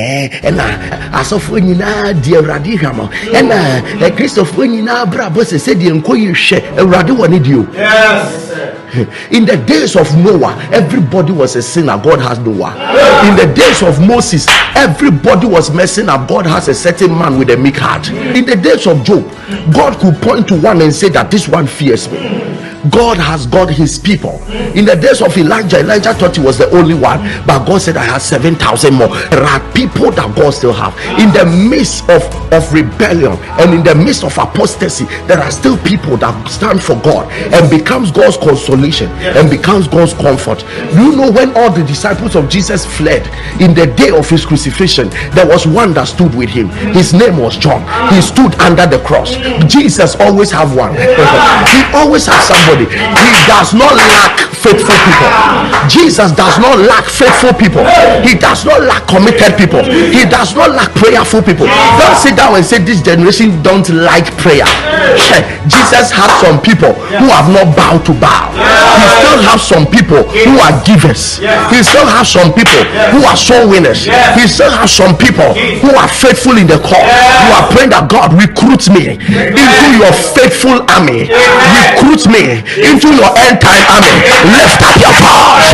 and asofo nyina di awrade hwamo and Christopher nyina brabo se di enko yehwe awrade woni dio. Yes. In the days of Noah, everybody was a sinner. God has Noah. In the days of Moses, everybody was messing up. God has a certain man with a meek heart. In the days of Job, God could point to one and say that this one fears me. God has got his people. In the days of Elijah thought he was the only one, but God said I have 7,000 more. There are people that God still have. In the midst of rebellion and in the midst of apostasy, there are still people that stand for God and becomes God's consolation and becomes God's comfort. Do you know when all the disciples of Jesus fled in the day of his crucifixion, there was one that stood with him. His name was John. He stood under the cross. Jesus always have one. He always has somebody. He does not lack faithful people. Jesus does not lack faithful people. He does not lack committed people. He does not lack prayerful people. Don't sit down and say this generation don't like prayer. Jesus has some people who have not bowed to bow. He still has some people who are givers. He still has some people who are soul winners. He still has some people who are faithful in the call. You are praying that God recruits me into your faithful army. Recruit me into your end time army. Lift up your voice.